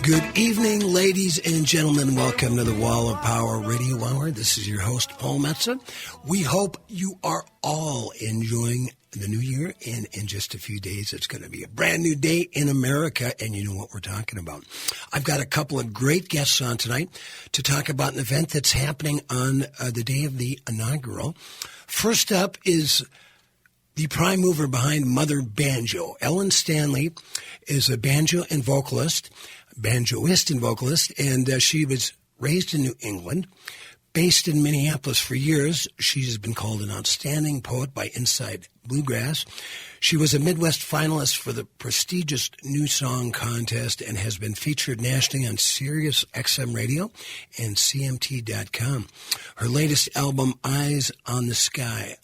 Good evening, ladies and gentlemen. Welcome to the Wall of Power Radio Hour. This is your host, Paul Metza. We hope you are all enjoying the new year, and in just a few days, it's going to be a brand new day in America, and you know what we're talking about. I've got a couple of great guests on tonight to talk about an event that's happening on the day of the inaugural. First up is the prime mover behind Mother Banjo. Ellen Stanley is a banjoist and vocalist, and she was raised in New England, based in Minneapolis for years. She's been called an outstanding poet by Inside Bluegrass. She was a Midwest finalist for the prestigious New Song Contest and has been featured nationally on Sirius XM Radio and CMT.com. Her latest album, Eyes on the Sky,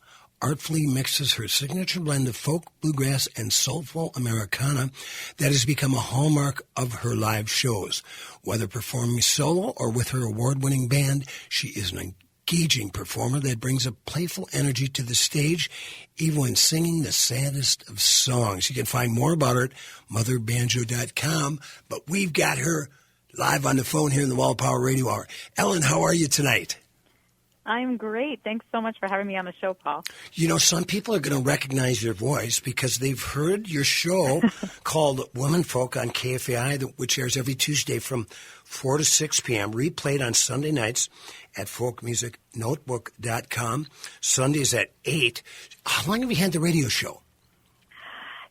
artfully mixes her signature blend of folk, bluegrass, and soulful Americana that has become a hallmark of her live shows. Whether performing solo or with her award-winning band, she is an engaging performer that brings a playful energy to the stage, even when singing the saddest of songs. You can find more about her at motherbanjo.com, but we've got her live on the phone here in the Wall Power Radio Hour. Ellen, how are you tonight? I'm great. Thanks so much for having me on the show, Paul. You know, some people are going to recognize your voice because they've heard your show called Women Folk on KFAI, which airs every Tuesday from 4 to 6 p.m., replayed on Sunday nights at folkmusicnotebook.com, Sundays at 8. How long have you had the radio show?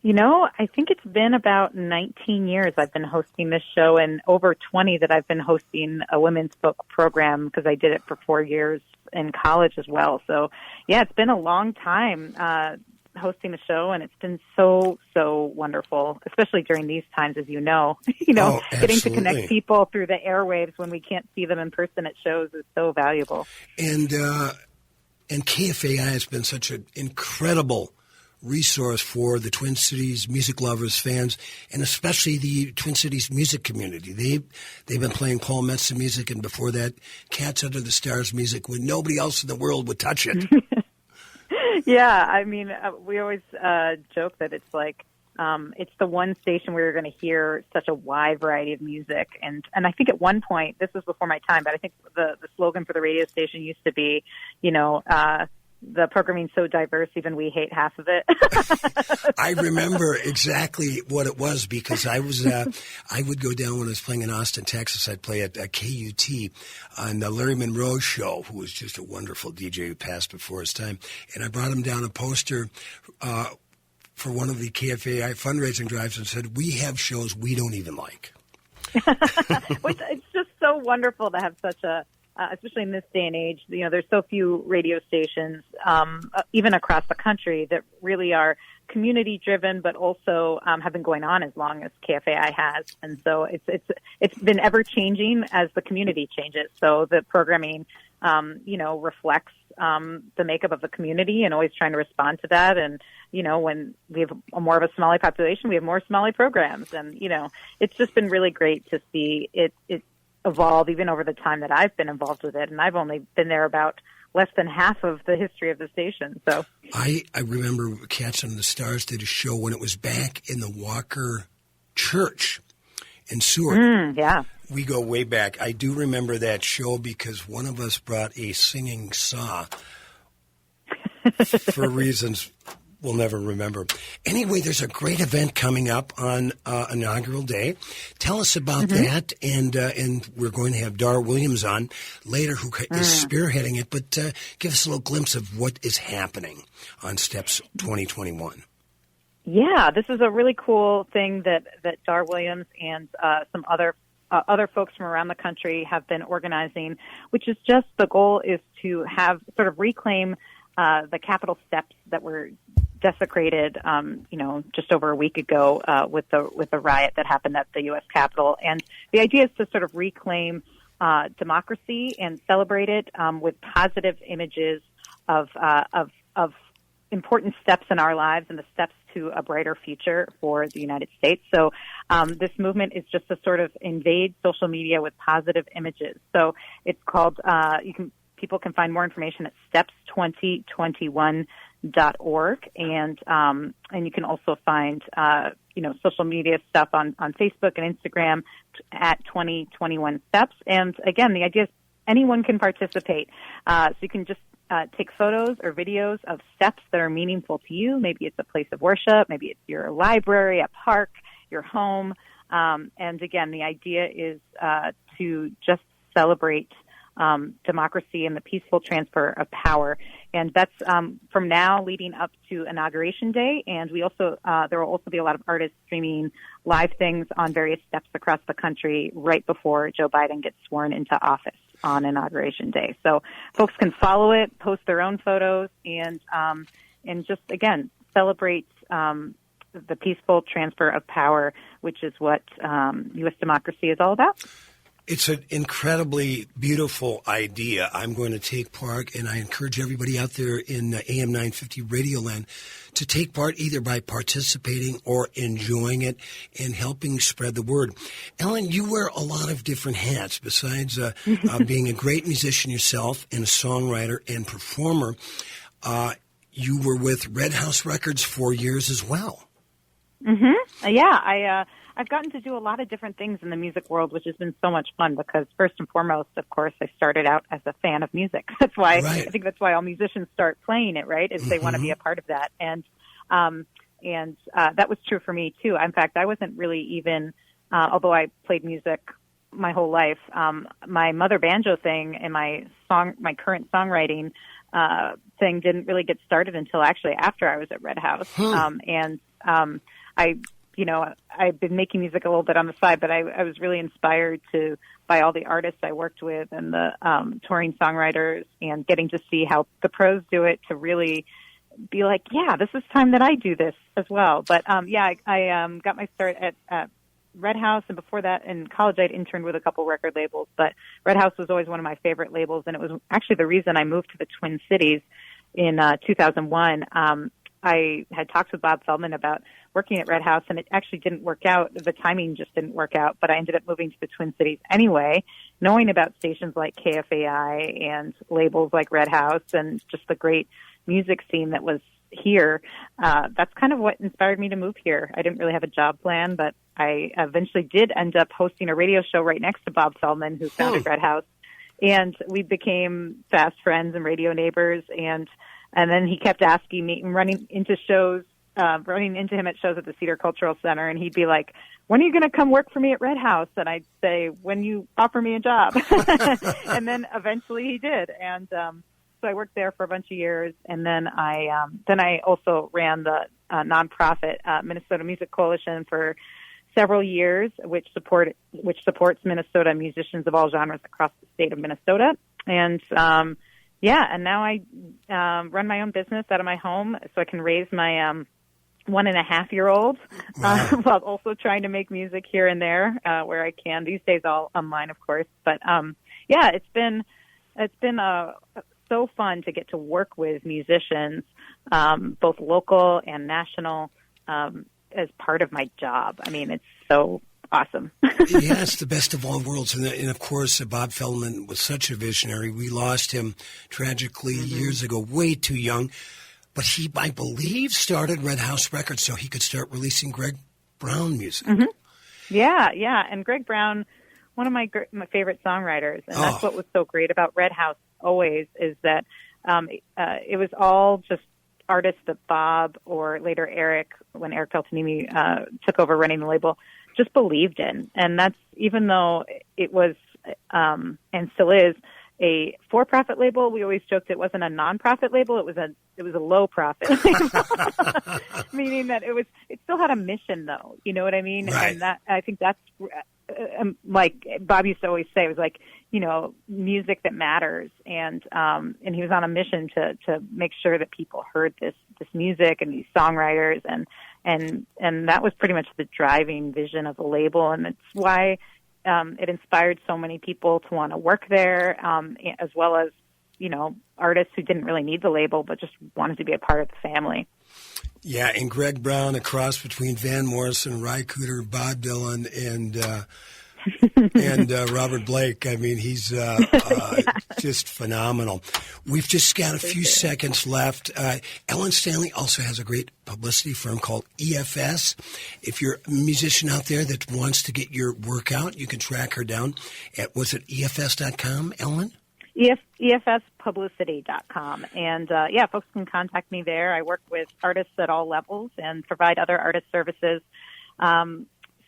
You know, I think it's been about 19 years I've been hosting this show, and over 20 that I've been hosting a women's book program because I did it for 4 years in college as well. So, yeah, it's been a long time hosting the show, and it's been so wonderful, especially during these times, as you know. Getting to connect people through the airwaves when we can't see them in person at shows is so valuable. And KFAI has been such an incredible resource for the Twin Cities music lovers, fans, and especially the Twin Cities music community. They've been playing Paul Metza music, and before that, Cats Under the Stars music, when nobody else in the world would touch it. Yeah, I mean, we always joke that it's like it's the one station where you're going to hear such a wide variety of music. And I think at one point, this was before my time, but I think the slogan for the radio station used to be, the programming's so diverse, even we hate half of it. I remember exactly what it was because I would go down when I was playing in Austin, Texas. I'd play at KUT on the Larry Monroe show, who was just a wonderful DJ who passed before his time. And I brought him down a poster for one of the KFAI fundraising drives and said, "We have shows we don't even like." It's just so wonderful to have such a especially in this day and age, there's so few radio stations, even across the country, that really are community-driven, but also have been going on as long as KFAI has. And so it's been ever-changing as the community changes. So the programming, reflects the makeup of the community and always trying to respond to that. And, when we have more of a Somali population, we have more Somali programs. And, it's just been really great to see it evolve even over the time that I've been involved with it, and I've only been there about less than half of the history of the station. So I remember Cats Under the Stars did a show when it was back in the Walker Church in Seward. Yeah. We go way back. I do remember that show because one of us brought a singing saw for reasons we'll never remember. Anyway, there's a great event coming up on inaugural day. Tell us about that, and we're going to have Dar Williams on later, who is spearheading it. But give us a little glimpse of what is happening on Steps 2021. Yeah, this is a really cool thing that Dar Williams and some other folks from around the country have been organizing, which is just the goal is to have sort of reclaim the Capitol steps that were desecrated, just over a week ago with the riot that happened at the U.S. Capitol. And the idea is to sort of reclaim democracy and celebrate it with positive images of important steps in our lives and the steps to a brighter future for the United States. So this movement is just to sort of invade social media with positive images. So it's called, people can find more information at steps2021.org, and you can also find social media stuff on Facebook and Instagram at 2021 Steps. And again, the idea is anyone can participate. So you can just take photos or videos of steps that are meaningful to you. Maybe it's a place of worship. Maybe it's your library, a park, your home. And again, the idea is to just celebrate democracy and the peaceful transfer of power. And that's from now leading up to Inauguration Day. And we also there will also be a lot of artists streaming live things on various steps across the country right before Joe Biden gets sworn into office on Inauguration Day. So folks can follow it, post their own photos, and just, again, celebrate the peaceful transfer of power, which is what U.S. democracy is all about. It's an incredibly beautiful idea. I'm going to take part, and I encourage everybody out there in AM 950 Radioland to take part either by participating or enjoying it and helping spread the word. Ellen, you wear a lot of different hats besides being a great musician yourself and a songwriter and performer. You were with Red House Records for years as well. Mm-hmm. Yeah, I've gotten to do a lot of different things in the music world, which has been so much fun because first and foremost, of course, I started out as a fan of music. That's why I think that's why all musicians start playing it, right? Is they want to be a part of that. And that was true for me too. In fact, I wasn't really even, although I played music my whole life, my Mother Banjo thing and my current songwriting thing didn't really get started until actually after I was at Red House. I've been making music a little bit on the side, but I was really inspired by all the artists I worked with and the touring songwriters and getting to see how the pros do it to really be like, yeah, this is time that I do this as well. But I got my start at Red House, and before that in college I'd interned with a couple record labels, but Red House was always one of my favorite labels, and it was actually the reason I moved to the Twin Cities in 2001. I had talked with Bob Feldman about working at Red House, and it actually didn't work out. The timing just didn't work out, but I ended up moving to the Twin Cities anyway, knowing about stations like KFAI and labels like Red House and just the great music scene that was here. That's kind of what inspired me to move here. I didn't really have a job plan, but I eventually did end up hosting a radio show right next to Bob Feldman, who founded Red House, and we became fast friends and radio neighbors, and then he kept asking me, running into him at shows at the Cedar Cultural Center, and he'd be like, when are you going to come work for me at Red House? And I'd say, when you offer me a job. And then eventually he did. And so I worked there for a bunch of years, and then I also ran the nonprofit Minnesota Music Coalition for several years, which supports Minnesota musicians of all genres across the state of Minnesota. And and now I run my own business out of my home so I can raise my 1.5-year-old while also trying to make music here and there where I can. These days all online, of course. But it's been so fun to get to work with musicians, both local and national, as part of my job. I mean, it's so awesome. Yeah, it's the best of all worlds. And of course, Bob Feldman was such a visionary. We lost him tragically years ago, way too young. But he, I believe, started Red House Records so he could start releasing Greg Brown music. Mm-hmm. Yeah. And Greg Brown, one of my favorite songwriters. And that's what was so great about Red House always, is that it was all just artists that Bob, or later Eric, when Eric Peltonimi took over running the label, just believed in. And that's, even though it was and still is a for-profit label, we always joked it wasn't a non-profit label, it was a low-profit label. Meaning that it still had a mission, though, you know what I mean? Right. And that, I think that's like Bob used to always say, it was like, music that matters, and he was on a mission to make sure that people heard this music and these songwriters, and that was pretty much the driving vision of the label, and it's why it inspired so many people to want to work there, as well as artists who didn't really need the label but just wanted to be a part of the family. Yeah, and Greg Brown, a cross between Van Morrison, Ry Cooder, Bob Dylan, and And Robert Blake, I mean, he's just phenomenal. We've just got a few seconds left. Ellen Stanley also has a great publicity firm called EFS. If you're a musician out there that wants to get your work out, you can track her down at, was it EFS.com, Ellen? EFSpublicity.com. And, folks can contact me there. I work with artists at all levels and provide other artist services.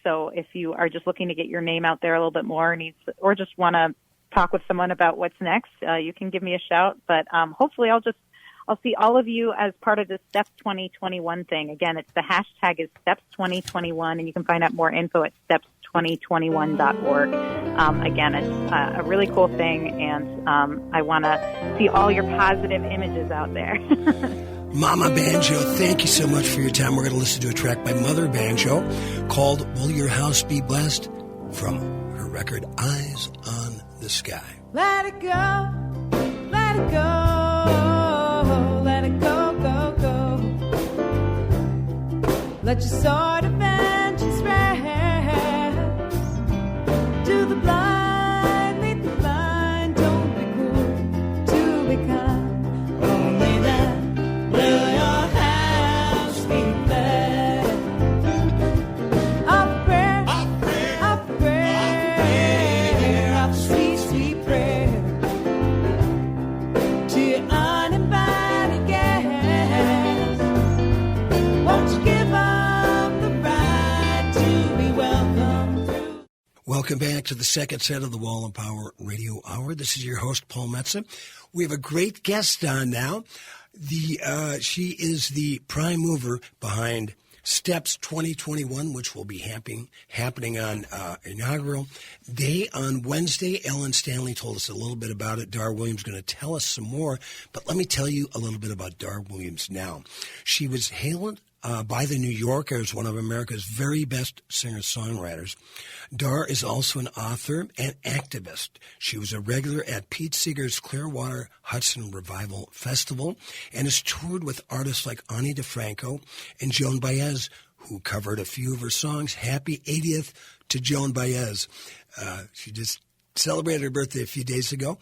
So if you are just looking to get your name out there a little bit more or just want to talk with someone about what's next, you can give me a shout. But hopefully I'll see all of you as part of the Steps 2021 thing. Again, the hashtag is Steps 2021, and you can find out more info at steps2021.org. Again, it's a really cool thing, and I want to see all your positive images out there. Mama Banjo, thank you so much for your time. We're going to listen to a track by Mother Banjo called Will Your House Be Blessed from her record Eyes on the Sky. Let it go, let it go, let it go, go, go. Let your sword of vengeance rest. To the blind, lead the blind, don't be cruel, to be kind. Only then will your house be blessed. Of prayer, of prayer, of sweet, sweet prayer. To your uninvited guest, won't you give up the right to be welcome through? Welcome back to the second set of the Wall of Power Radio Hour. This is your host, Paul Metza. We have a great guest on now. She is the prime mover behind Steps 2021, which will be happening on inaugural day on Wednesday. Ellen Stanley told us a little bit about it. Dar Williams is going to tell us some more, but let me tell you a little bit about Dar Williams now. She was hailed by the New Yorker as one of America's very best singer-songwriters. Dar is also an author and activist. She was a regular at Pete Seeger's Clearwater Hudson Revival Festival and has toured with artists like Ani DeFranco and Joan Baez, who covered a few of her songs. Happy 80th to Joan Baez. She just celebrated her birthday a few days ago.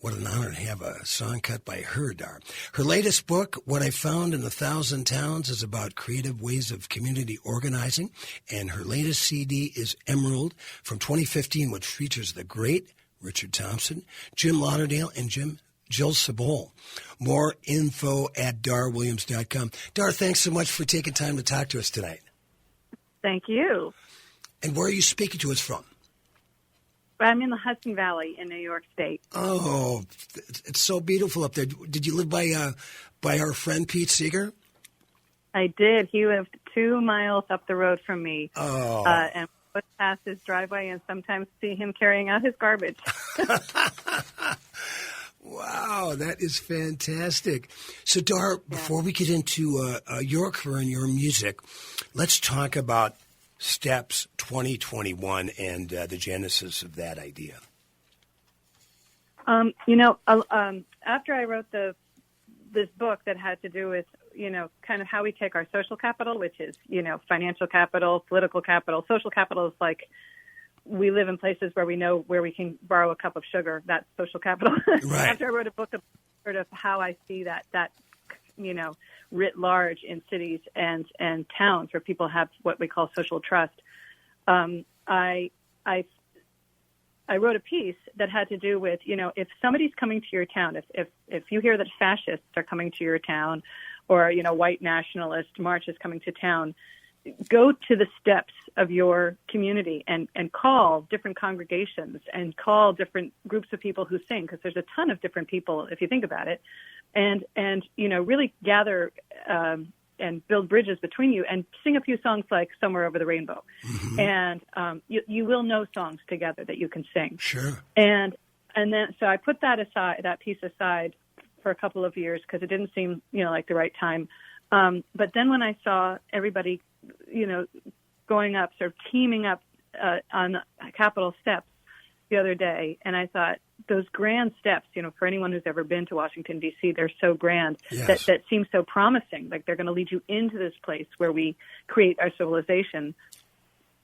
What an honor to have a song cut by her, Dar. Her latest book, What I Found in 1,000 Towns, is about creative ways of community organizing. And her latest CD is Emerald from 2015, which features the great Richard Thompson, Jim Lauderdale, and Jill Sabol. More info at darwilliams.com. Dar, thanks so much for taking time to talk to us tonight. Thank you. And where are you speaking to us from? I'm in the Hudson Valley in New York State. Oh, it's so beautiful up there. Did you live by our friend Pete Seeger? I did. He lived 2 miles up the road from me. Oh. And would pass his driveway and sometimes see him carrying out his garbage. Wow, that is fantastic. So, Dar, before we get into your career and your music, let's talk about Steps 2021 and the genesis of that idea. After I wrote this book that had to do with, kind of how we take our social capital, which is, financial capital, political capital. Social capital is like we live in places where we know where we can borrow a cup of sugar. That's social capital. Right. After I wrote a book of sort of how I see that writ large in cities and towns where people have what we call social trust. I wrote a piece that had to do with, if somebody's coming to your town, if you hear that fascists are coming to your town or, white nationalist march is coming to town, go to the steps of your community and call different congregations and call different groups of people who sing, because there's a ton of different people if you think about it. And really gather and build bridges between you and sing a few songs like Somewhere Over the Rainbow. Mm-hmm. And you will know songs together that you can sing. Sure. And then so I put that piece aside for a couple of years because it didn't seem, like the right time. But then when I saw everybody, going up, sort of teaming up on Capitol steps the other day, and I thought, those grand steps, for anyone who's ever been to Washington, D.C., they're so grand. Yes. that seem so promising. Like they're going to lead you into this place where we create our civilization.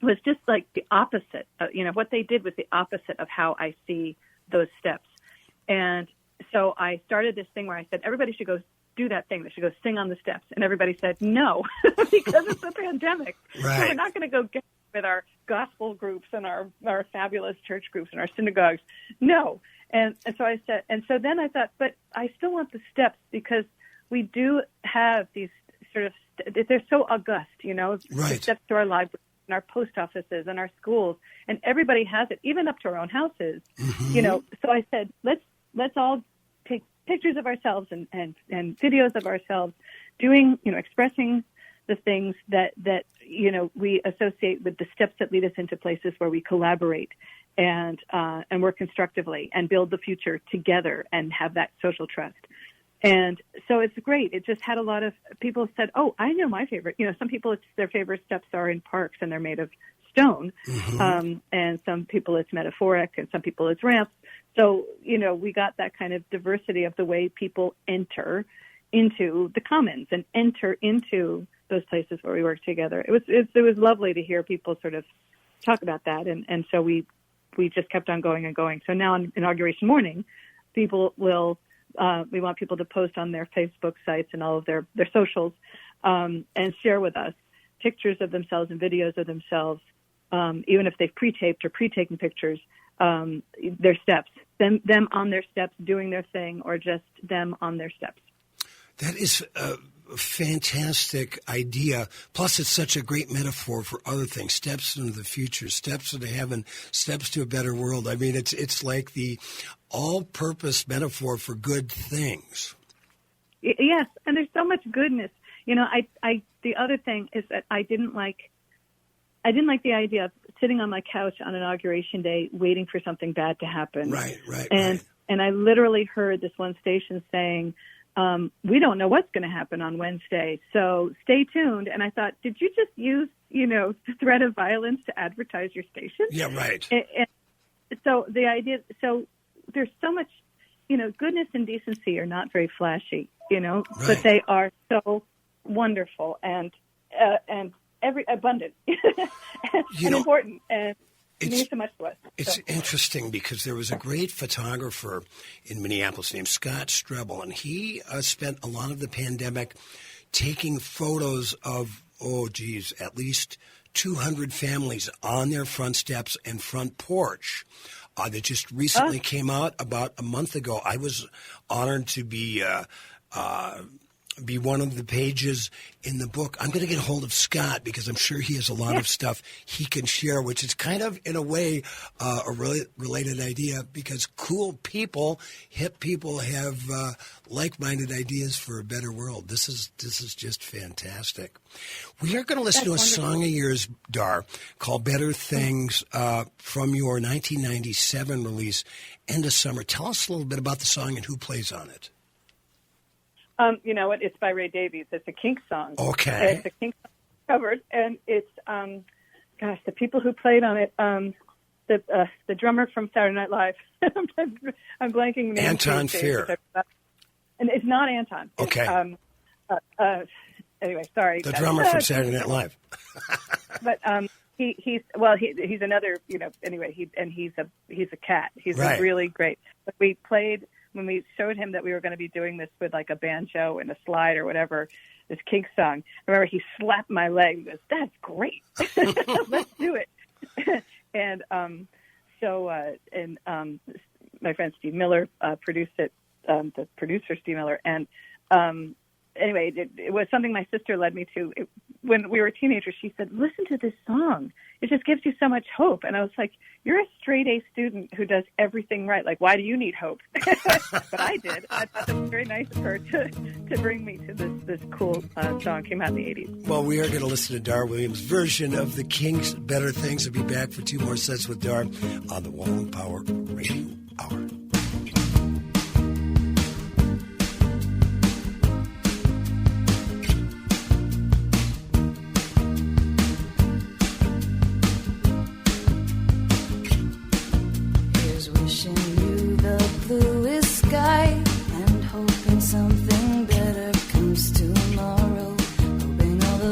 was just like the opposite. What they did was the opposite of how I see those steps. And so I started this thing where I said, everybody should go do that thing. They should go sing on the steps. And everybody said, no, because it's a pandemic. Right. So we're not going to go get with our gospel groups and our fabulous church groups and our synagogues. No. And so I said, and so then I thought, but I still want the steps, because we do have these sort of, they're so august, Right. the steps to our libraries and our post offices and our schools, and everybody has it, even up to our own houses, So I said, let's all take pictures of ourselves and videos of ourselves doing, expressing the things that we associate with the steps that lead us into places where we collaborate and work constructively and build the future together and have that social trust. And so it's great. It just had a lot of people said, oh, I know my favorite. Some people, their favorite steps are in parks and they're made of stone. And some people it's metaphoric, and some people it's ramps. So, we got that kind of diversity of the way people enter into the commons and enter into those places where we work together. It was lovely to hear people sort of talk about that. And so we just kept on going and going. So now on inauguration morning, people will, we want people to post on their Facebook sites and all of their socials, and share with us pictures of themselves and videos of themselves, even if they've pre-taped or pre-taken pictures, their steps, them on their steps doing their thing, or just them on their steps. That is a fantastic idea. Plus, it's such a great metaphor for other things. Steps into the future, steps into heaven, steps to a better world. I mean, it's like the all-purpose metaphor for good things. Yes, and there's so much goodness. The other thing is that I didn't like the idea of sitting on my couch on Inauguration Day waiting for something bad to happen. Right. And I literally heard this one station saying, we don't know what's going to happen on Wednesday, so stay tuned. And I thought, did you just use, the threat of violence to advertise your station? Yeah, right. And so the idea, so there's so much, goodness and decency are not very flashy, right. But they are so wonderful and abundant and important, and it means so much to us. It's interesting because there was a great photographer in Minneapolis named Scott Strebel, and he spent a lot of the pandemic taking photos of, at least 200 families on their front steps and front porch. That just recently came out about a month ago. I was honored to be one of the pages in the book. I'm going to get a hold of Scott because I'm sure he has a lot of stuff he can share, which is kind of, in a way, a related idea, because cool people, hip people have like-minded ideas for a better world. This is just fantastic. We are going to listen to a song of yours, Dar, called Better Things, from your 1997 release, End of Summer. Tell us a little bit about the song and who plays on it. You know what? It's by Ray Davies. It's a Kinks song. Okay. It's a Kinks song covered, and it's the people who played on it. The drummer from Saturday Night Live. I'm blanking. Anton Fear. And it's not Anton. Okay. Anyway, sorry. The drummer from Saturday Night Live. But he's another. Anyway, he's a cat. He's right. Really great. But we played. When we showed him that we were going to be doing this with like a banjo and a slide or whatever, this Kinks song, I remember he slapped my leg and goes, "That's great. Let's do it." And my friend Steve Miller produced it, the producer Steve Miller. And anyway, it was something my sister led me to. When we were teenagers, she said, "Listen to this song. It just gives you so much hope." And I was like, "You're a straight A student who does everything right. Like, why do you need hope?" But I did. I thought that was very nice of her to bring me to this cool song. Came out in the 80s. Well, we are going to listen to Dar Williams' version of the Kinks' Better Things. We'll be back for 2 more sets with Dar on the Wall and Power Radio Hour.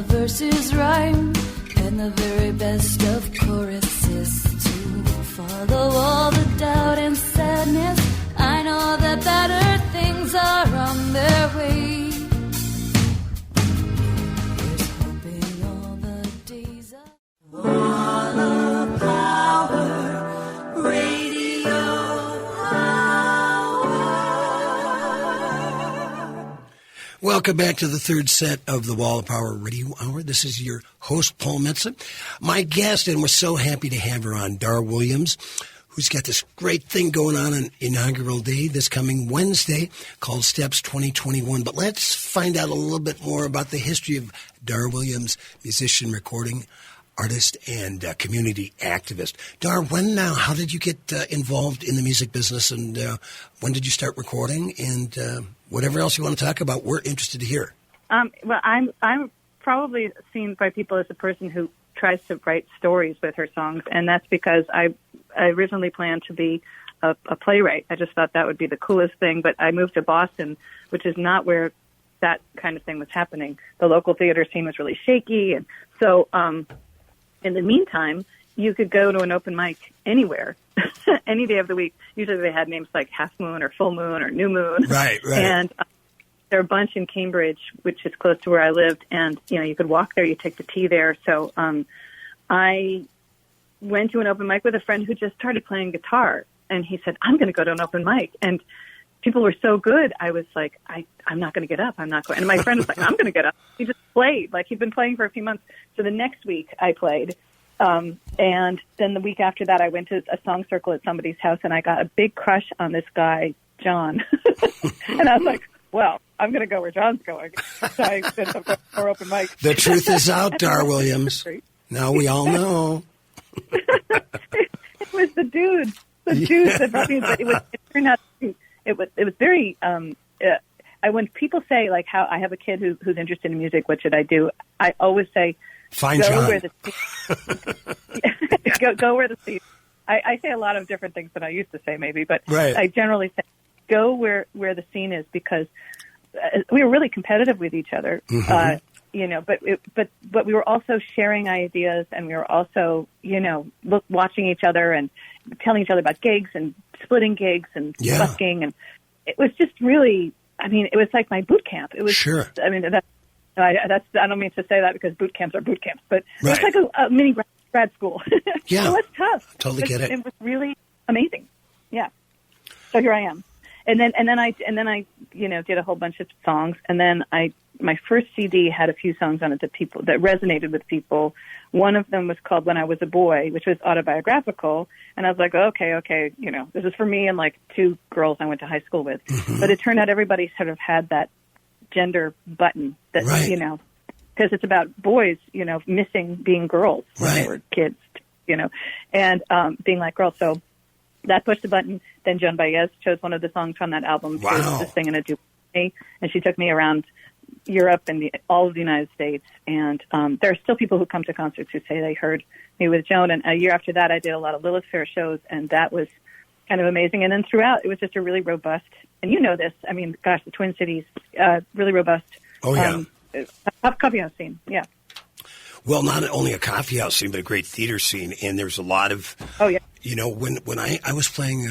Verses rhyme and the very best of Welcome back to the third set of the Wall of Power Radio Hour. This is your host, Paul Metza. My guest, and we're so happy to have her on, Dar Williams, who's got this great thing going on Inaugural Day this coming Wednesday called Steps 2021. But let's find out a little bit more about the history of Dar Williams, musician, recording artist, and community activist. Dar, how did you get involved in the music business, and when did you start recording, and whatever else you want to talk about, we're interested to hear. Well, I'm probably seen by people as a person who tries to write stories with her songs, and that's because I originally planned to be a playwright. I just thought that would be the coolest thing, but I moved to Boston, which is not where that kind of thing was happening. The local theater scene was really shaky, and so in the meantime, you could go to an open mic anywhere, any day of the week. Usually they had names like Half Moon or Full Moon or New Moon. Right. And there are a bunch in Cambridge, which is close to where I lived, and you could walk there, you take the T there. So I went to an open mic with a friend who just started playing guitar, and he said, "I'm going to go to an open mic." And people were so good, I was like, I'm not going to get up. I'm not going. And my friend was like, "I'm going to get up." He just played. Like, he'd been playing for a few months. So the next week I played. And then the week after that, I went to a song circle at somebody's house, and I got a big crush on this guy, John. And I was like, well, I'm going to go where John's going. So I ended up going for open mic. The truth is out, Dar Williams. Now we all know. It was the dude that brought me. It turned out it was very. When people say, like, how I have a kid who's interested in music, what should I do? I always say, find John. Go where the scene. I say a lot of different things than I used to say, maybe, but right. I generally say go where the scene is, because we were really competitive with each other. Mm-hmm. But we were also sharing ideas, and we were also watching each other and telling each other about gigs and splitting gigs and busking, and it was just really. I mean, it was like my boot camp. It was. Sure. I mean, I don't mean to say that because boot camps are boot camps, but right. It was like a mini grad school. Yeah. It was tough. Totally get it. It was really amazing. Yeah. So here I am. And then I did a whole bunch of songs, and then my first CD had a few songs on it that resonated with people. One of them was called When I Was a Boy, which was autobiographical, and I was like, okay, this is for me and like two girls I went to high school with. Mm-hmm. But it turned out everybody sort of had that gender button that right. Because it's about boys, missing being girls when right. they were kids, and being like girls. So that pushed the button. Then Joan Baez chose one of the songs from that album to sing in a duet with me, and she took me around Europe and all of the United States. And there are still people who come to concerts who say they heard me with Joan. And a year after that, I did a lot of Lilith Fair shows, and that was kind of amazing. And then throughout, it was just a really robust, and this, I mean, gosh, the Twin Cities, really robust. Oh, yeah. Coffee house scene, yeah. Well, not only a coffee house scene, but a great theater scene. And there's a lot of, when I was playing,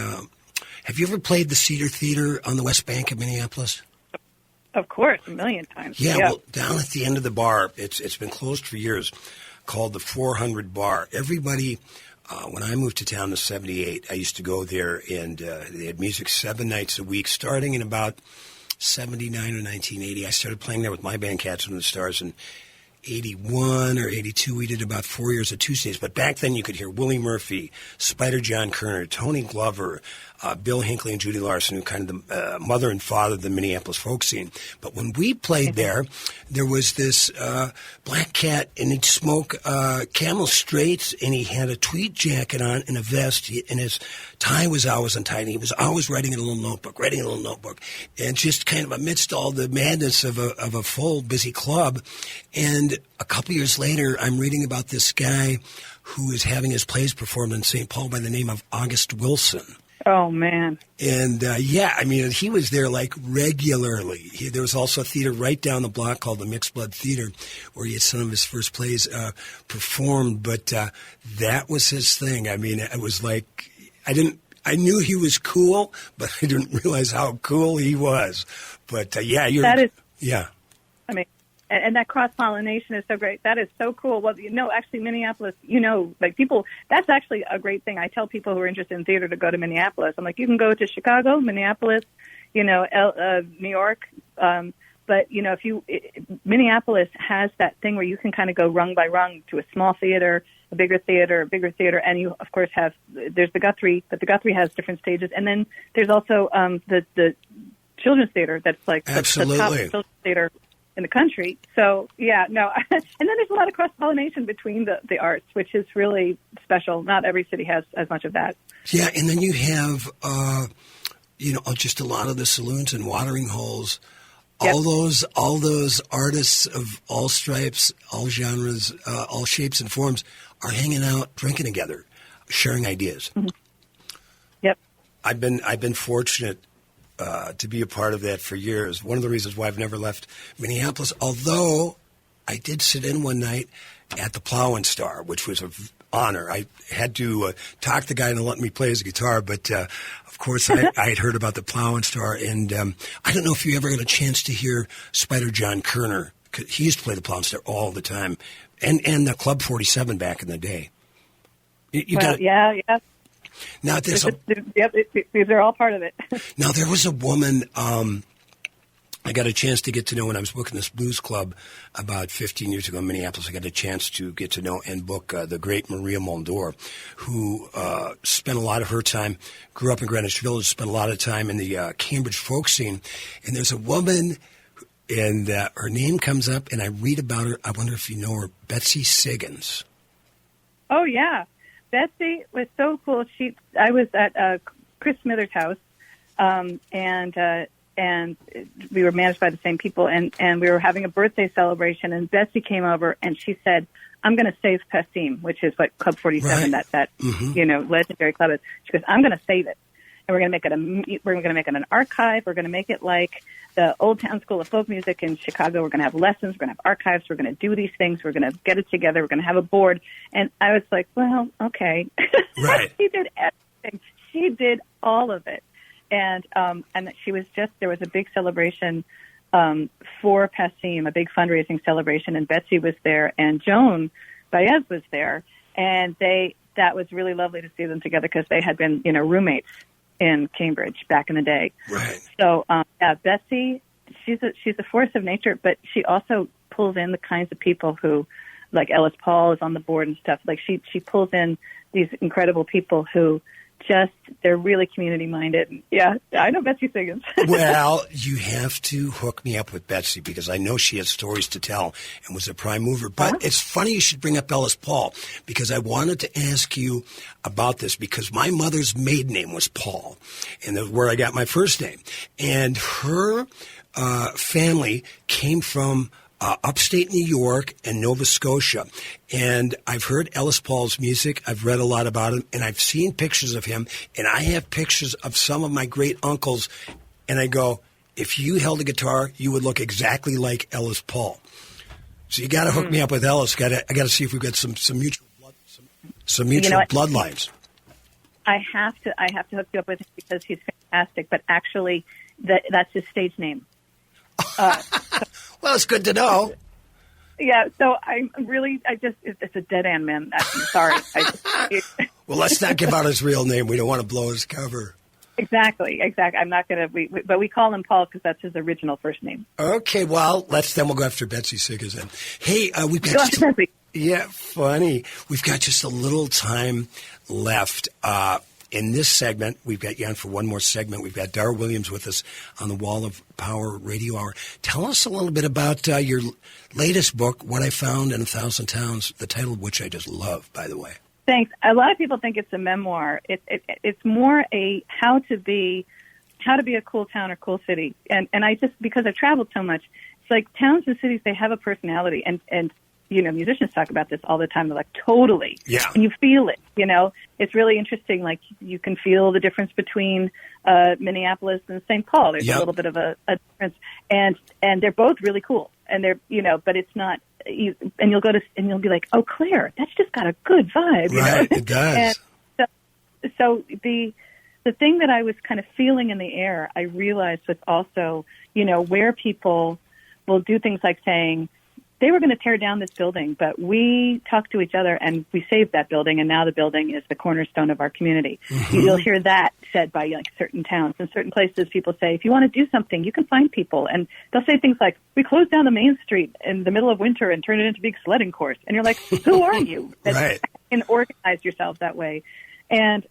have you ever played the Cedar Theater on the West Bank of Minneapolis? Of course, a million times. Yeah, well, down at the end of the bar, it's been closed for years, called the 400 Bar. Everybody, when I moved to town in '78, I used to go there, and they had music 7 nights a week, starting in about 79 or 1980. I started playing there with my band, Cats from the Stars, and 81 or 82, we did about 4 years of Tuesdays. But back then you could hear Willie Murphy, Spider John Kerner, Tony Glover, Bill Hinckley and Judy Larson, who kind of the mother and father of the Minneapolis folk scene. But when we played there was this black cat, and he'd smoke Camel Straights, and he had a tweed jacket on and a vest, and his tie was always untied, and he was always writing in a little notebook. And just kind of amidst all the madness of a full, busy club. And a couple years later, I'm reading about this guy who is having his plays performed in St. Paul by the name of August Wilson. Oh, man. And, he was there, like, regularly. There was also a theater right down the block called the Mixed Blood Theater where he had some of his first plays performed. But that was his thing. I mean, it was like I knew he was cool, but I didn't realize how cool he was. But, yeah. I mean, and that cross-pollination is so great. That is so cool. Well, actually, Minneapolis, people, that's actually a great thing. I tell people who are interested in theater to go to Minneapolis. I'm like, you can go to Chicago, Minneapolis, New York, but But, Minneapolis has that thing where you can kind of go rung by rung to a small theater, a bigger theater, and you, of course, there's the Guthrie, but the Guthrie has different stages. And then there's also the Children's Theater that's like the top children's theater in the country. So, yeah, no. And then there's a lot of cross-pollination between the arts, which is really special. Not every city has as much of that. Yeah, and then you have, just a lot of the saloons and watering holes. Yep. All those artists of all stripes, all genres, all shapes and forms are hanging out, drinking together, sharing ideas. Mm-hmm. Yep. I've been fortunate to be a part of that for years. One of the reasons why I've never left Minneapolis, although I did sit in one night at the Plow and Star, which was an honor. I had to talk the guy into letting me play his guitar, but of course I had heard about the Plow and Star, and I don't know if you ever got a chance to hear Spider John Kerner. He used to play the Plow and Star all the time, and the Club 47 back in the day. Yeah. Now these are all part of it. Now there was a woman I got a chance to get to know when I was booking this blues club about 15 years ago in Minneapolis. I got a chance to get to know and book the great Maria Muldaur, who spent a lot of her time, grew up in Greenwich Village, spent a lot of time in the Cambridge folk scene. And there's a woman, and her name comes up, and I read about her. I wonder if you know her, Betsy Siggins. Oh, yeah. Betsy was so cool. I was at Chris Smither's house, and we were managed by the same people, and we were having a birthday celebration, and Betsy came over, and she said, I'm going to save Passim, which is what Club 47, right. that legendary club is. She goes, I'm going to save it, and we're going to make it an archive. We're going to make it like the Old Town School of Folk Music in Chicago. We're going to have lessons. We're going to have archives. We're going to do these things. We're going to get it together. We're going to have a board. And I was like, well, okay. Right. She did everything. She did all of it. And she was there was a big celebration for Passim, a big fundraising celebration, and Betsy was there, and Joan Baez was there, and that was really lovely to see them together because they had been, roommates in Cambridge back in the day. Right. So, Betsy, she's a force of nature, but she also pulls in the kinds of people who, like Ellis Paul is on the board and stuff. Like she pulls in these incredible people who they're really community minded. Yeah, I know Betsy Siggins. Well, you have to hook me up with Betsy because I know she has stories to tell and was a prime mover. But It's funny you should bring up Ellis Paul because I wanted to ask you about this because my mother's maiden name was Paul, and that's where I got my first name. And her family came from upstate New York and Nova Scotia. And I've heard Ellis Paul's music. I've read a lot about him, and I've seen pictures of him. And I have pictures of some of my great uncles. And I go, if you held a guitar, you would look exactly like Ellis Paul. So you got to hook me up with Ellis. I got to see if we've got some mutual bloodlines. I have to hook you up with him because he's fantastic. But actually, that's his stage name. Well, it's good to know. Yeah, so it's a dead end, man. I'm sorry. Well, let's not give out his real name. We don't want to blow his cover. Exactly. I'm not going to, but we call him Paul because that's his original first name. Okay, well, then we'll go after Betsy Siggins then. Hey, we've got funny. We've got just a little time left. In this segment, we've got you on for one more segment. We've got Dara Williams with us on the Wall of Power Radio Hour. Tell us a little bit about your latest book, What I Found in 1,000 Towns, the title of which I just love, by the way. Thanks. A lot of people think it's a memoir. It's more a how to be a cool town or cool city. And I just, because I've traveled so much, it's like towns and cities, they have a personality. And musicians talk about this all the time. They're like, totally. Yeah. And you feel it, It's really interesting. Like, you can feel the difference between Minneapolis and St. Paul. There's a little bit of a difference. And they're both really cool. And they're, but it's not, and you'll be like, oh, Claire, that's just got a good vibe. Right, it does. And so the thing that I was kind of feeling in the air, I realized was also, where people will do things like saying, they were going to tear down this building, but we talked to each other and we saved that building, and now the building is the cornerstone of our community. Mm-hmm. You'll hear that said by like certain towns. In certain places, people say, if you want to do something, you can find people. And they'll say things like, we closed down the main street in the middle of winter and turned it into a big sledding course. And you're like, who are you? Right. And organize yourself that way. And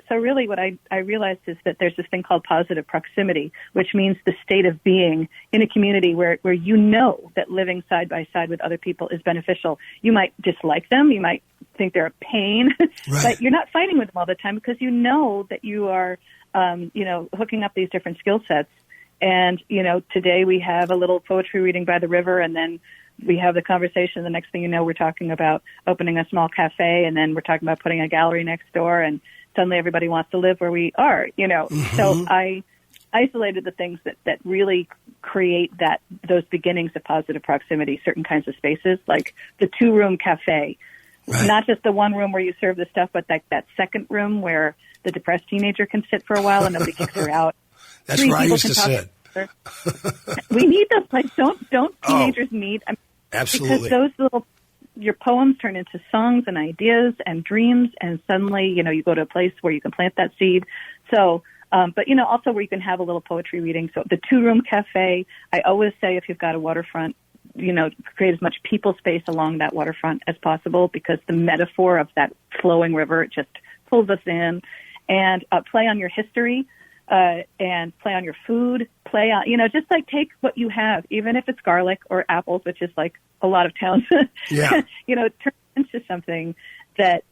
so really what I realized is that there's this thing called positive proximity, which means the state of being in a community where you know that living side by side with other people is beneficial. You might dislike them. You might think they're a pain, right. But you're not fighting with them all the time because you know that you are, hooking up these different skill sets. And, today we have a little poetry reading by the river, and then we have the conversation. The next thing you know, we're talking about opening a small cafe, and then we're talking about putting a gallery next door, and suddenly everybody wants to live where we are, Mm-hmm. So I isolated the things that really create those beginnings of positive proximity, certain kinds of spaces, like the 2-room cafe. Right. Not just the one room where you serve the stuff, but that second room where the depressed teenager can sit for a while and nobody kicks her out. That's where I used to sit. We need those places. Don't teenagers need? Absolutely. Because your poems turn into songs and ideas and dreams, and suddenly, you go to a place where you can plant that seed. So, but also where you can have a little poetry reading. So the 2-room cafe, I always say if you've got a waterfront, create as much people space along that waterfront as possible, because the metaphor of that flowing river just pulls us in. And play on your history. And play on your food, play on, just like take what you have, even if it's garlic or apples, which is like a lot of towns, yeah. Turn into something that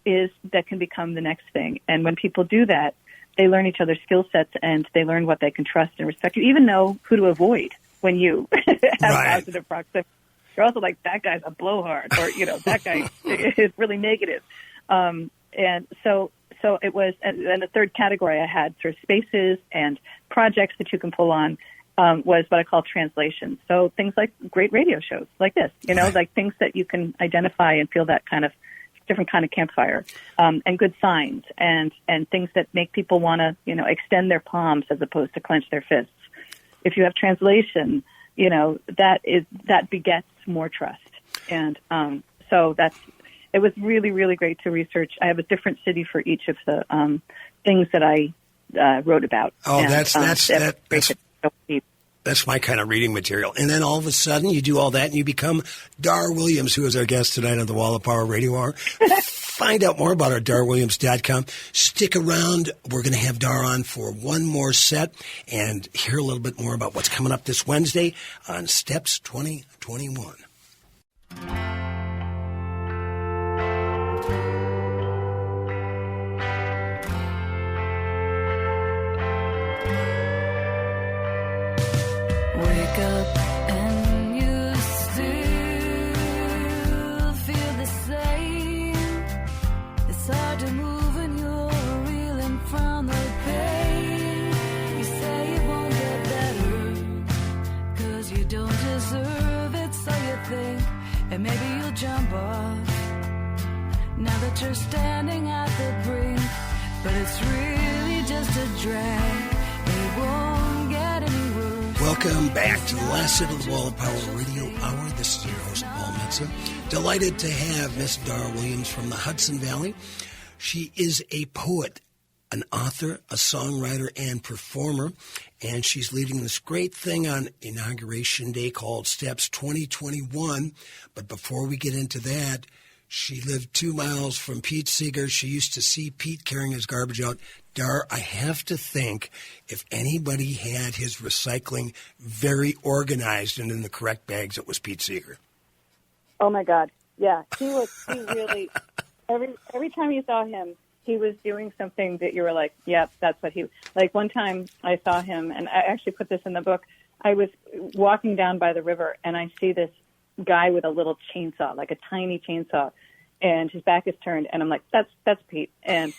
can become the next thing. And when people do that, they learn each other's skill sets and they learn what they can trust and respect. You even know who to avoid when you have positive proximity. You're also like, that guy's a blowhard, or, that guy is really negative. And so it was, and the third category I had sort of spaces and projects that you can pull on was what I call translation. So things like great radio shows like this, like things that you can identify and feel that kind of different kind of campfire, and good signs and things that make people want to, extend their palms as opposed to clench their fists. If you have translation, that begets more trust. And so it was really, really great to research. I have a different city for each of the things that I wrote about. Oh, and, that's my kind of reading material. And then all of a sudden, you do all that, and you become Dar Williams, who is our guest tonight on the Wall of Power Radio Hour. Find out more about our darwilliams.com. Stick around. We're going to have Dar on for one more set and hear a little bit more about what's coming up this Wednesday on Steps 2021. Wake up and you still feel the same. It's hard to move and you're reeling from the pain. You say it won't get better 'cause you don't deserve it, so you think, and maybe you'll jump off now that you're standing at the brink. But it's really just a drag. It won't get any worse. Welcome back to the last set of the Wall of Power Radio Hour. This is your host, Paul Metza. Delighted to have Miss Dar Williams from the Hudson Valley. She is a poet, an author, a songwriter, and performer, and she's leading this great thing on Inauguration Day called Steps 2021. But before we get into that, she lived 2 miles from Pete Seeger. She used to see Pete carrying his garbage out. Dar, I have to think if anybody had his recycling very organized and in the correct bags, it was Pete Seeger. Oh my God. Yeah. He really, every time you saw him, he was doing something that you were like, yep, that's what he, like one time I saw him, and I actually put this in the book. I was walking down by the river and I see this guy with a little chainsaw, like a tiny chainsaw, and his back is turned, and I'm like, that's Pete. And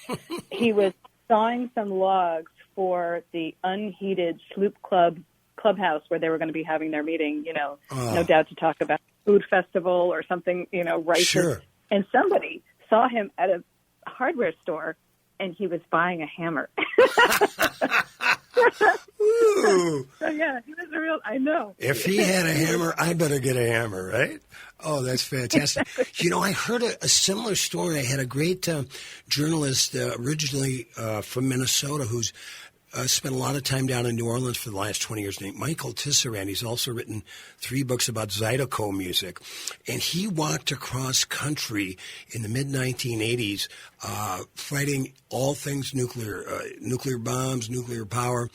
he was sawing some logs for the unheated sloop clubhouse where they were going to be having their meeting, no doubt to talk about food festival or something, righteous. Sure. And somebody saw him at a hardware store, and he was buying a hammer. Ooh. So yeah, he was a real. I know. If he had a hammer, I better get a hammer, right? Oh, that's fantastic. You know, I heard a similar story. I had a great journalist originally from Minnesota who's spent a lot of time down in New Orleans for the last 20 years named Michael Tisserand. He's also written 3 books about Zydeco music. And he walked across country in the mid-1980s fighting all things nuclear, nuclear bombs, nuclear power.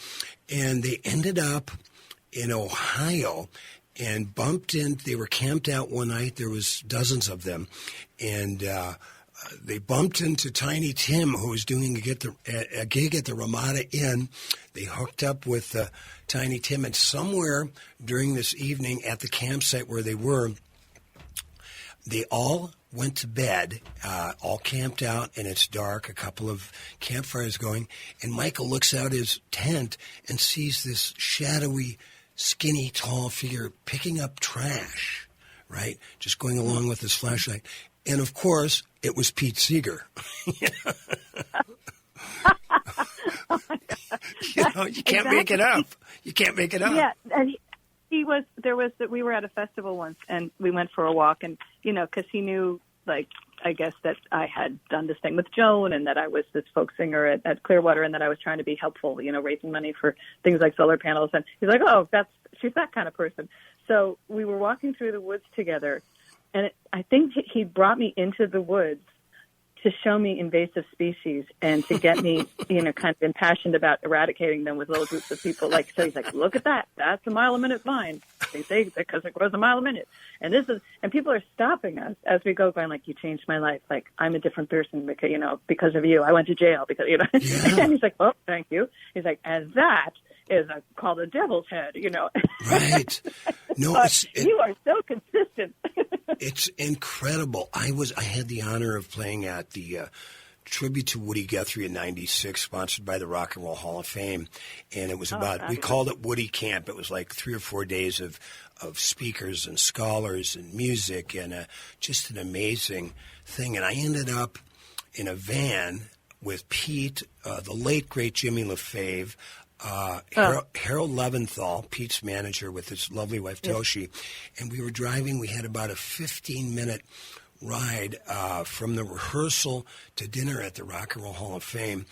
And they ended up in Ohio and bumped in. They were camped out one night. There was dozens of them. And they bumped into Tiny Tim, who was doing a gig at the Ramada Inn. They hooked up with Tiny Tim, and somewhere during this evening at the campsite where they were, they all went to bed, all camped out, and it's dark, a couple of campfires going, and Michael looks out his tent and sees this shadowy, skinny, tall figure picking up trash, right? Just going along with his flashlight. And, of course, it was Pete Seeger. You can't make it up. You can't make it up. Yeah, and we were at a festival once, and we went for a walk, and, because he knew, I guess that I had done this thing with Joan and that I was this folk singer at Clearwater and that I was trying to be helpful, raising money for things like solar panels. And he's like, oh, she's that kind of person. So we were walking through the woods together. And I think he brought me into the woods to show me invasive species and to get me, kind of impassioned about eradicating them with little groups of people. So he's like, look at that. That's a mile a minute vine. They say because it grows a mile a minute. And people are stopping us as we go by. Like, you changed my life. Like, I'm a different person because of you. I went to jail because, Yeah. And he's like, oh, thank you. He's like, and that is called a devil's head, Right. No, you are so consistent. It's incredible. I had the honor of playing at the tribute to Woody Guthrie in '96, sponsored by the Rock and Roll Hall of Fame, and it was we called it Woody Camp. It was like 3 or 4 days of speakers and scholars and music and just an amazing thing. And I ended up in a van with Pete, the late great Jimmy LaFave, Harold Leventhal, Pete's manager, with his lovely wife Toshi, and we were driving. We had about a 15-minute ride from the rehearsal to dinner at the Rock and Roll Hall of Fame.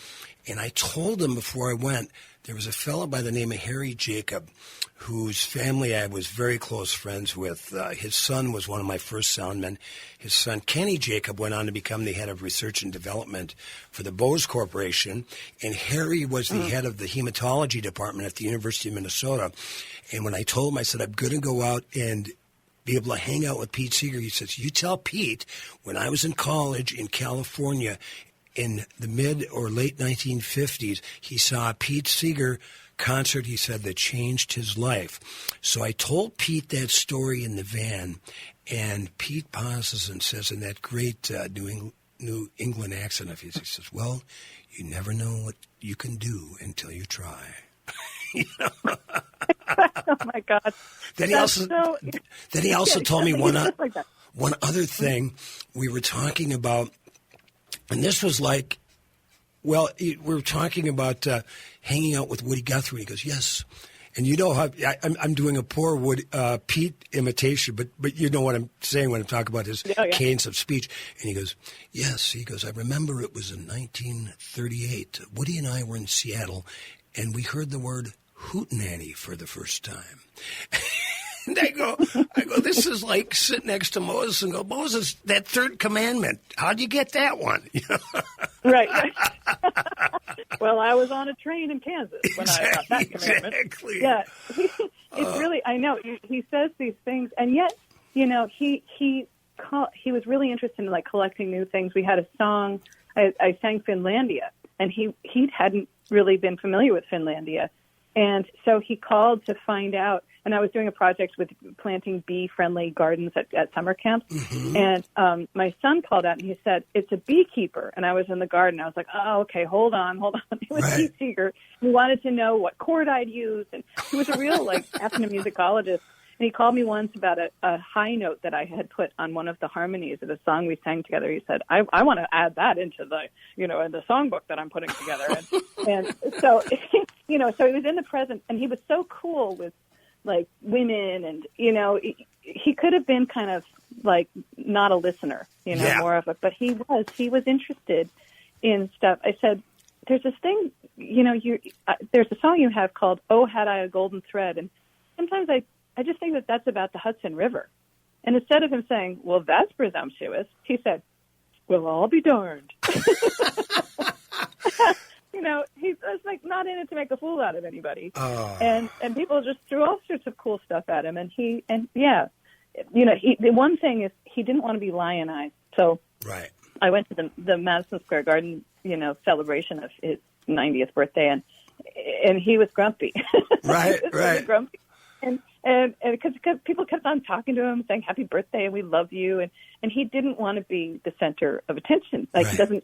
And I told him before I went, there was a fellow by the name of Harry Jacob, whose family I was very close friends with. His son was one of my first soundmen. His son, Kenny Jacob, went on to become the head of research and development for the Bose Corporation. And Harry was the head of the hematology department at the University of Minnesota. And when I told him, I said, I'm going to go out and be able to hang out with Pete Seeger. He says, you tell Pete, when I was in college in California in the mid or late 1950s, he saw a Pete Seeger concert, he said, that changed his life. So I told Pete that story in the van, and Pete pauses and says in that great New England accent of his, he says, well, you never know what you can do until you try. Oh, my God. Then he also told me one other thing. We were talking about, and this was like, we were talking about hanging out with Woody Guthrie. He goes, yes. And how I'm doing a poor Pete imitation, but you know what I'm saying when I'm talking about his cadence of speech. And he goes, yes. He goes, I remember it was in 1938. Woody and I were in Seattle, and we heard the word hootenanny for the first time. And I go, this is like sitting next to Moses and go, Moses, that third commandment, how'd you get that one? Right. Well, I was on a train in Kansas when I got that commandment. Exactly. Yeah. It's really, I know, he says these things, and yet, he was really interested in, collecting new things. We had a song, I sang Finlandia, and he hadn't really been familiar with Finlandia. And so he called to find out, and I was doing a project with planting bee-friendly gardens at summer camp. Mm-hmm. And my son called out, and he said, it's a beekeeper. And I was in the garden. I was like, oh, okay, hold on. It was Pete Seeger. He wanted to know what chord I'd use. And he was a real, ethnomusicologist. And he called me once about a high note that I had put on one of the harmonies of a song we sang together. He said, I want to add that into the, in the songbook that I'm putting together. And so so he was in the present, and he was so cool with, like, women, and, he could have been kind of, like, not a listener, more of it, but he was interested in stuff. I said, there's this thing, there's a song you have called "Oh, Had I a Golden Thread," and sometimes I just think that that's about the Hudson River. And instead of him saying, well, that's presumptuous, he said, well, I'll be darned. He was, like, not in it to make a fool out of anybody. And people just threw all sorts of cool stuff at him. And the one thing is he didn't want to be lionized. So right. I went to the Madison Square Garden, celebration of his 90th birthday, and he was grumpy. Right, really grumpy. And because people kept on talking to him, saying happy birthday and we love you, and he didn't want to be the center of attention. Like right.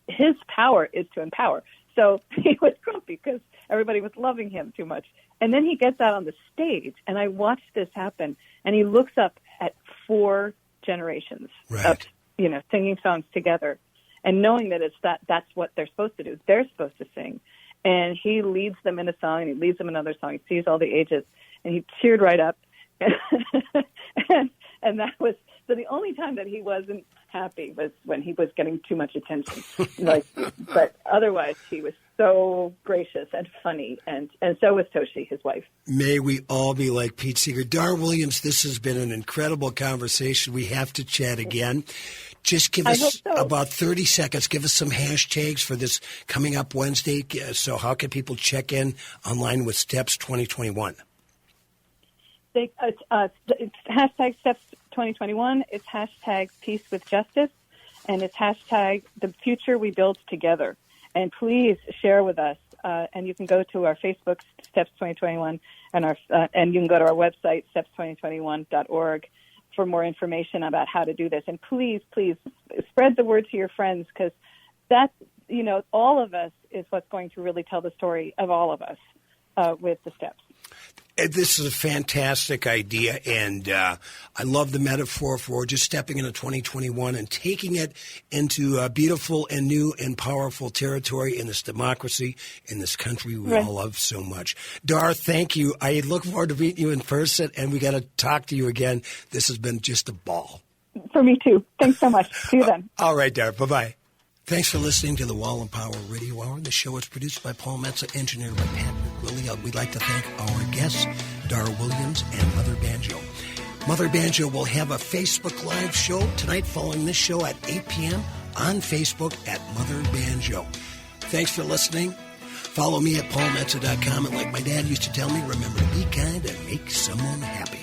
His power is to empower. So he was grumpy because everybody was loving him too much. And then he gets out on the stage, and I watched this happen, and he looks up at 4 generations of singing songs together, and knowing that that's what they're supposed to do. They're supposed to sing. And he leads them in a song, and he leads them in another song. He sees all the ages, and he cheered right up. and that was, so the only time that he wasn't happy was when he was getting too much attention. But otherwise, he was so gracious and funny, and so was Toshi, his wife. May we all be like Pete Seeger. Dar Williams, this has been an incredible conversation. We have to chat again. Just give us about 30 seconds. Give us some hashtags for this coming up Wednesday. So how can people check in online with Steps 2021? It's hashtag Steps 2021. It's hashtag Peace with Justice. And it's hashtag The Future We Build Together. And please share with us. And you can go to our Facebook, Steps 2021, and you can go to our website, steps2021.org. for more information about how to do this. And please, please spread the word to your friends, because that's, all of us is what's going to really tell the story of all of us with the steps. This is a fantastic idea, and I love the metaphor for just stepping into 2021 and taking it into beautiful and new and powerful territory in this democracy, in this country we all love so much. Dar, thank you. I look forward to meeting you in person, and we got to talk to you again. This has been just a ball. For me, too. Thanks so much. See you then. All right, Dar. Bye-bye. Thanks for listening to the Wall and Power Radio Hour. The show is produced by Paul Metza, engineered by Patrick Willie. We'd like to thank our guests, Dar Williams and Mother Banjo. Mother Banjo will have a Facebook Live show tonight following this show at 8 p.m. on Facebook at Mother Banjo. Thanks for listening. Follow me at paulmetza.com. And like my dad used to tell me, remember to be kind and make someone happy.